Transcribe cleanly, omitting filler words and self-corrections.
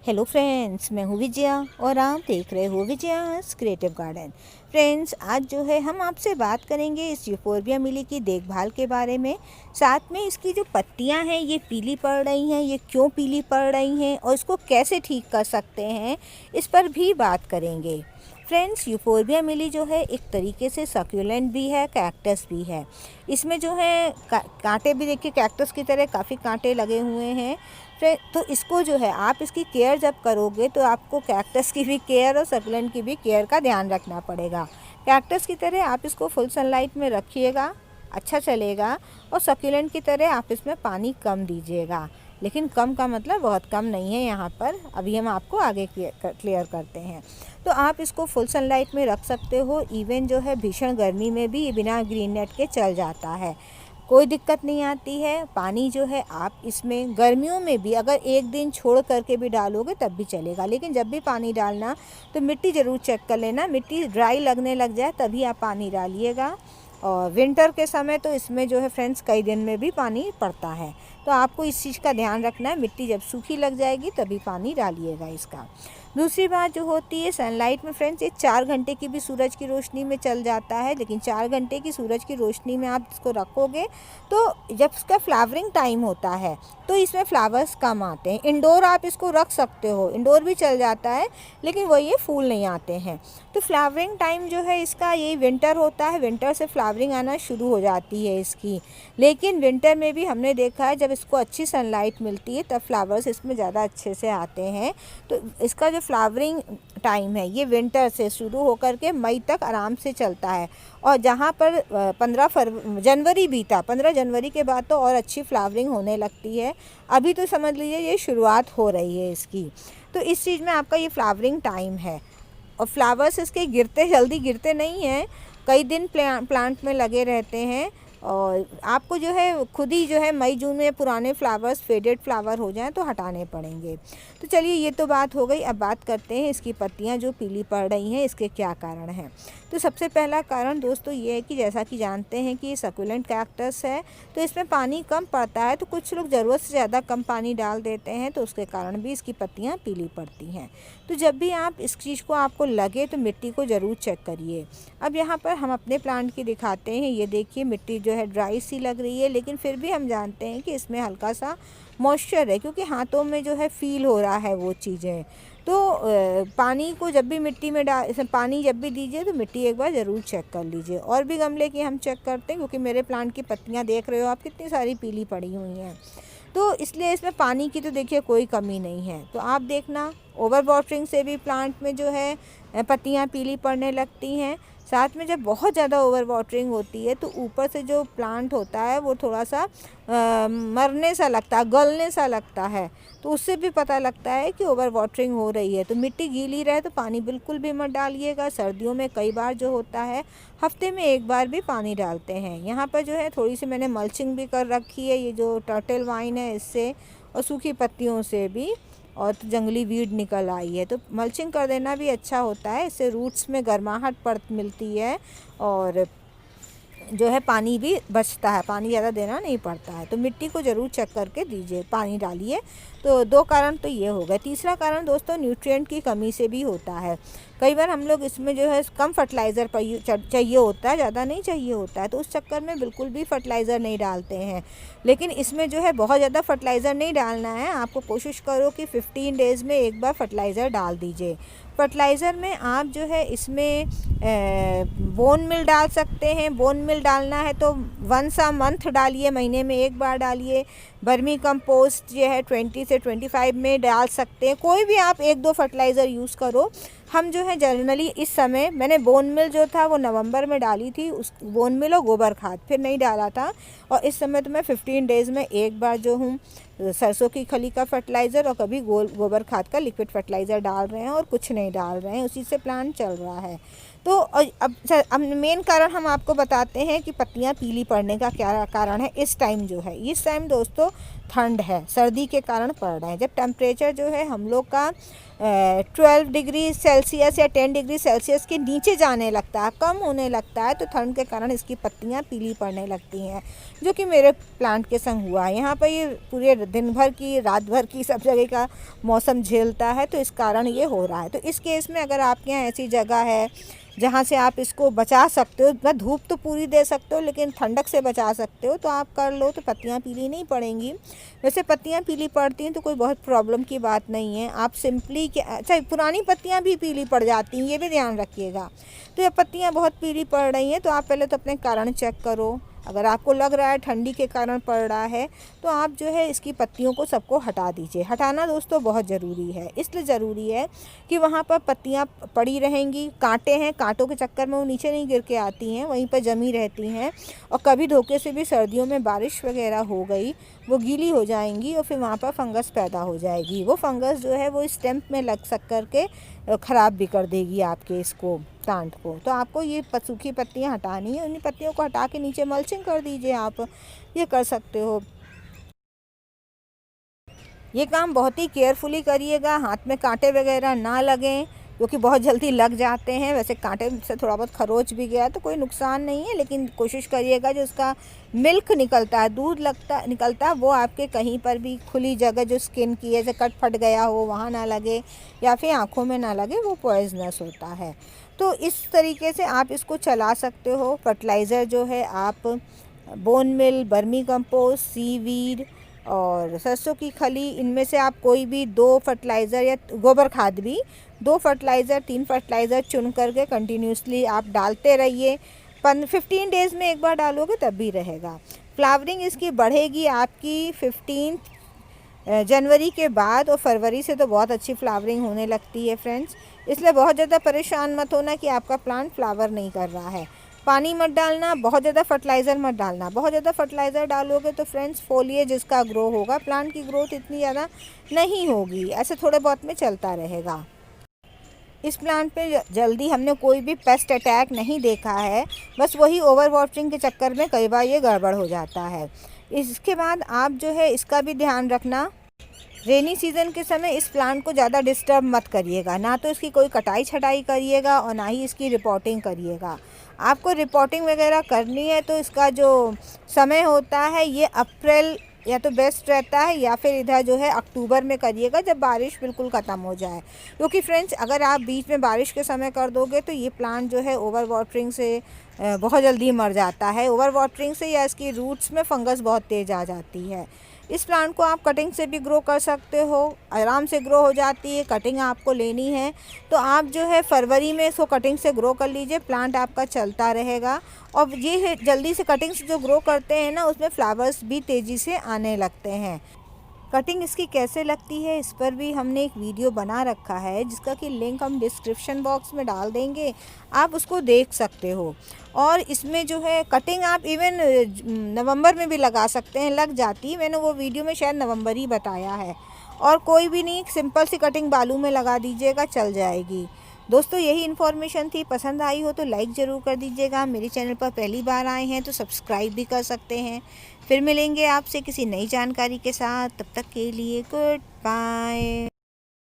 Hello friends, मैं हूँ विजया और आप देख रहे हो विजयास क्रिएटिव गार्डन। फ्रेंड्स, आज जो है हम आपसे बात करेंगे इस यूफोरबिया मिली की देखभाल के बारे में। साथ में इसकी जो पत्तियाँ हैं ये पीली पड़ रही हैं, ये क्यों पीली पड़ रही हैं और इसको कैसे ठीक कर सकते हैं, इस पर भी बात करेंगे। फ्रेंड्स, यूफोरबिया मिली जो है एक तरीके से सक्यूलेंट भी है, कैक्टस भी है। इसमें जो है कांटे भी देखिए कैक्टस की तरह काफ़ी कांटे लगे हुए हैं। तो इसको जो है आप इसकी केयर जब करोगे तो आपको कैक्टस की भी केयर और सक्यूलेंट की भी केयर का ध्यान रखना पड़ेगा। कैक्टस की तरह आप इसको फुल सनलाइट में रखिएगा, अच्छा चलेगा। और सक्यूलेंट की तरह आप इसमें पानी कम दीजिएगा, लेकिन कम का मतलब बहुत कम नहीं है यहाँ पर, अभी हम आपको आगे क्लियर करते हैं। तो आप इसको फुल सनलाइट में रख सकते हो। इवन जो है भीषण गर्मी में भी बिना ग्रीन नेट के चल जाता है, कोई दिक्कत नहीं आती है। पानी जो है आप इसमें गर्मियों में भी अगर एक दिन छोड़ करके भी डालोगे तब भी चलेगा, लेकिन जब भी पानी डालना तो मिट्टी ज़रूर चेक कर लेना, मिट्टी ड्राई लगने लग जाए तभी आप पानी डालिएगा। और विंटर के समय तो इसमें जो है फ्रेंड्स कई दिन में भी पानी पड़ता है, तो आपको इस चीज़ का ध्यान रखना है। मिट्टी जब सूखी लग जाएगी तभी पानी डालिएगा इसका। दूसरी बात जो होती है सनलाइट में फ्रेंड्स, ये 4 घंटे की भी सूरज की रोशनी में चल जाता है, लेकिन 4 घंटे की सूरज की रोशनी में आप इसको रखोगे तो जब इसका फ्लावरिंग टाइम होता है तो इसमें फ्लावर्स कम आते हैं। इंडोर आप इसको रख सकते हो, इंडोर भी चल जाता है, लेकिन वो ये फूल नहीं आते हैं। तो फ्लावरिंग टाइम जो है इसका यही विंटर होता है, विंटर से फ्लावरिंग आना शुरू हो जाती है इसकी। लेकिन विंटर में भी हमने देखा है जब इसको अच्छी सनलाइट मिलती है तब फ्लावर्स इसमें ज़्यादा अच्छे से आते हैं। तो इसका जो फ्लावरिंग टाइम है ये विंटर से शुरू होकर के मई तक आराम से चलता है। और जहाँ पर 15 जनवरी बीता, 15 जनवरी के बाद तो और अच्छी फ्लावरिंग होने लगती है। अभी तो समझ लीजिए ये शुरुआत हो रही है इसकी। तो इस चीज़ में आपका ये फ्लावरिंग टाइम है। और फ्लावर्स इसके जल्दी गिरते नहीं हैं, कई दिन प्लांट में लगे रहते हैं। और आपको जो है खुद ही जो है मई जून में पुराने फ्लावर्स फेडेड फ्लावर हो जाएं तो हटाने पड़ेंगे। तो चलिए ये तो बात हो गई, अब बात करते हैं इसकी पत्तियां जो पीली पड़ रही हैं इसके क्या कारण हैं। तो सबसे पहला कारण दोस्तों ये है कि जैसा कि जानते हैं कि ये सक्यूलेंट कैक्टस है, तो इसमें पानी कम पड़ता है, तो कुछ लोग ज़रूरत से ज़्यादा कम पानी डाल देते हैं, तो उसके कारण भी इसकी पत्तियाँ पीली पड़ती हैं। तो जब भी आप इस चीज़ को आपको लगे तो मिट्टी को ज़रूर चेक करिए। अब यहाँ पर हम अपने प्लांट की दिखाते हैं, ये देखिए मिट्टी जो है ड्राई सी लग रही है, लेकिन फिर भी हम जानते हैं कि इसमें हल्का सा मॉइस्चर है, क्योंकि हाथों में जो है फील हो रहा है वो चीज़ें। तो पानी को जब भी मिट्टी में पानी जब भी दीजिए तो मिट्टी एक बार ज़रूर चेक कर लीजिए। और भी गमले की हम चेक करते हैं, क्योंकि मेरे प्लांट की पत्तियाँ देख रहे हो आप कितनी सारी पीली पड़ी हुई हैं, तो इसलिए इसमें पानी की तो देखिए कोई कमी नहीं है। तो आप देखना, ओवर वाटरिंग से भी प्लांट में जो है पत्तियाँ पीली पड़ने लगती हैं। साथ में जब बहुत ज़्यादा ओवर वाटरिंग होती है तो ऊपर से जो प्लांट होता है वो थोड़ा सा मरने सा लगता है, गलने सा लगता है, तो उससे भी पता लगता है कि ओवर वाटरिंग हो रही है। तो मिट्टी गीली रहे तो पानी बिल्कुल भी मत डालिएगा। सर्दियों में कई बार जो होता है हफ्ते में एक बार भी पानी डालते हैं। यहाँ पर जो है थोड़ी सी मैंने मल्चिंग भी कर रखी है, ये जो टर्टल वाइन है इससे और सूखी पत्तियों से भी, और जंगली वीड निकल आई है, तो मल्चिंग कर देना भी अच्छा होता है। इससे रूट्स में गर्माहट मिलती है और जो है पानी भी बचता है, पानी ज़्यादा देना नहीं पड़ता है। तो मिट्टी को ज़रूर चेक करके दीजिए, पानी डालिए। तो 2 कारण तो ये हो गए। तीसरा कारण दोस्तों न्यूट्रिएंट की कमी से भी होता है। कई बार हम लोग इसमें जो है कम फर्टिलाइज़र चाहिए होता है, ज़्यादा नहीं चाहिए होता है, तो उस चक्कर में बिल्कुल भी फर्टिलाइज़र नहीं डालते हैं। लेकिन इसमें जो है बहुत ज़्यादा फर्टिलाइज़र नहीं डालना है, आपको कोशिश करो कि 15 डेज़ में एक बार फर्टिलाइज़र डाल दीजिए। फर्टिलाइज़र में आप जो है इसमें बोन मिल डाल सकते हैं। बोन मिल डालना है तो वंस अ मंथ डालिए, महीने में एक बार डालिए। वर्मी कंपोस्ट जो है 20 से 25 में डाल सकते हैं। कोई भी आप 1-2 फर्टिलाइज़र यूज़ करो। हम जो है जनरली इस समय मैंने बोन मिल जो था वो नवंबर में डाली थी, उस बोन मिल और गोबर खाद फिर नहीं डाला था। और इस समय तो मैं 15 डेज़ में एक बार जो हूँ सरसों की खली का फर्टिलाइज़र और कभी गोबर खाद का लिक्विड फर्टिलाइज़र डाल रहे हैं, और कुछ नहीं डाल रहे हैं, उसी से प्लांट चल रहा है। तो अब मेन कारण हम आपको बताते हैं कि पत्तियां पीली पड़ने का क्या कारण है। इस टाइम जो है, इस टाइम दोस्तों ठंड है, सर्दी के कारण पड़ रहे हैं। जब टेम्परेचर जो है हम लोग का 12 डिग्री सेल्सियस या 10 डिग्री सेल्सियस के नीचे जाने लगता है, कम होने लगता है, तो ठंड के कारण इसकी पत्तियां पीली पड़ने लगती हैं, जो कि मेरे प्लांट के संग हुआ है। यहाँ पर ये पूरे दिन भर की, रात भर की, सब जगह का मौसम झेलता है, तो इस कारण ये हो रहा है। तो इस केस में अगर आपके यहाँ ऐसी जगह है जहाँ से आप इसको बचा सकते हो, मतलब धूप तो पूरी दे सकते हो लेकिन ठंडक से बचा सकते हो, तो आप कर लो, तो पत्तियाँ पीली नहीं पड़ेंगी। वैसे पत्तियाँ पीली पड़ती हैं तो कोई बहुत प्रॉब्लम की बात नहीं है। आप सिंपली अच्छा, पुरानी पत्तियाँ भी पीली पड़ जाती हैं, ये भी ध्यान रखिएगा। तो जब पत्तियाँ बहुत पीली पड़ रही हैं तो आप पहले तो अपने कारण चेक करो। अगर आपको लग रहा है ठंडी के कारण पड़ रहा है तो आप जो है इसकी पत्तियों को सबको हटा दीजिए। हटाना दोस्तों बहुत ज़रूरी है, इसलिए ज़रूरी है कि वहाँ पर पत्तियाँ पड़ी रहेंगी, कांटे हैं, कांटों के चक्कर में वो नीचे नहीं गिर के आती हैं, वहीं पर जमी रहती हैं, और कभी धोखे से भी सर्दियों में बारिश वगैरह हो गई, वो गीली हो जाएंगी और फिर वहाँ पर फंगस पैदा हो जाएगी। वो फंगस जो है वो स्टेम में लग के ख़राब भी कर देगी आपके इसको, प्लांट को। तो आपको ये सूखी पत्तियां हटानी है, उन्हीं पत्तियों को हटा के नीचे मल्चिंग कर दीजिए। आप ये कर सकते हो। ये काम बहुत ही केयरफुली करिएगा, हाथ में कांटे वगैरह ना लगें, क्योंकि बहुत जल्दी लग जाते हैं। वैसे कांटे से थोड़ा बहुत खरोच भी गया तो कोई नुकसान नहीं है, लेकिन कोशिश करिएगा जो उसका मिल्क निकलता है, दूध निकलता है, वो आपके कहीं पर भी खुली जगह जो स्किन की है, जैसे कट फट गया हो, वहाँ ना लगे, या फिर आँखों में ना लगे, वो पॉइजनस होता है। तो इस तरीके से आप इसको चला सकते हो। फर्टिलाइज़र जो है आप बोन मिल, बर्मी कंपोस्ट, सीवीड और सरसों की खली, इनमें से आप कोई भी 2 फर्टिलाइज़र या गोबर खाद भी 2 फर्टिलाइज़र 3 फर्टिलाइज़र चुन करके कंटिन्यूसली आप डालते रहिए। 15 डेज़ में एक बार डालोगे तब भी रहेगा। फ्लावरिंग इसकी बढ़ेगी आपकी 15 जनवरी के बाद, और फरवरी से तो बहुत अच्छी फ्लावरिंग होने लगती है फ्रेंड्स। इसलिए बहुत ज़्यादा परेशान मत होना कि आपका प्लांट फ्लावर नहीं कर रहा है। पानी मत डालना, बहुत ज़्यादा फर्टिलाइज़र मत डालना। बहुत ज़्यादा फर्टिलाइज़र डालोगे तो फ्रेंड्स फोलिएज जिसका ग्रो होगा, प्लांट की ग्रोथ इतनी ज़्यादा नहीं होगी, ऐसे थोड़े बहुत में चलता रहेगा। इस प्लांट पे जल्दी हमने कोई भी पेस्ट अटैक नहीं देखा है, बस वही ओवर वाटरिंग के चक्कर में कई बार ये गड़बड़ हो जाता है। इसके बाद आप जो है इसका भी ध्यान रखना, रेनी सीज़न के समय इस प्लांट को ज़्यादा डिस्टर्ब मत करिएगा, ना तो इसकी कोई कटाई छटाई करिएगा और ना ही इसकी रिपोर्टिंग करिएगा। आपको रिपोर्टिंग वगैरह करनी है तो इसका जो समय होता है ये अप्रैल या तो बेस्ट रहता है, या फिर इधर जो है अक्टूबर में करिएगा, जब बारिश बिल्कुल ख़त्म हो जाए। क्योंकि फ्रेंड्स अगर आप बीच में बारिश के समय कर दोगे तो ये प्लांट जो है ओवर वाटरिंग से बहुत जल्दी मर जाता है। ओवर वाटरिंग से या इसकी रूट्स में फंगस बहुत तेज़ आ जाती है। इस प्लांट को आप कटिंग से भी ग्रो कर सकते हो, आराम से ग्रो हो जाती है। कटिंग आपको लेनी है तो आप जो है फरवरी में इसको कटिंग से ग्रो कर लीजिए, प्लांट आपका चलता रहेगा। और ये है जल्दी से कटिंग से जो ग्रो करते हैं ना, उसमें फ्लावर्स भी तेज़ी से आने लगते हैं। कटिंग इसकी कैसे लगती है इस पर भी हमने एक वीडियो बना रखा है, जिसका कि लिंक हम डिस्क्रिप्शन बॉक्स में डाल देंगे, आप उसको देख सकते हो। और इसमें जो है कटिंग आप इवन नवंबर में भी लगा सकते हैं, लग जाती है। मैंने वो वीडियो में शायद नवंबर ही बताया है। और कोई भी नहीं, सिंपल सी कटिंग बालू में लगा दीजिएगा, चल जाएगी। दोस्तों यही इन्फॉर्मेशन थी, पसंद आई हो तो लाइक ज़रूर कर दीजिएगा। मेरे चैनल पर पहली बार आए हैं तो सब्सक्राइब भी कर सकते हैं। फिर मिलेंगे आपसे किसी नई जानकारी के साथ, तब तक के लिए गुड बाय।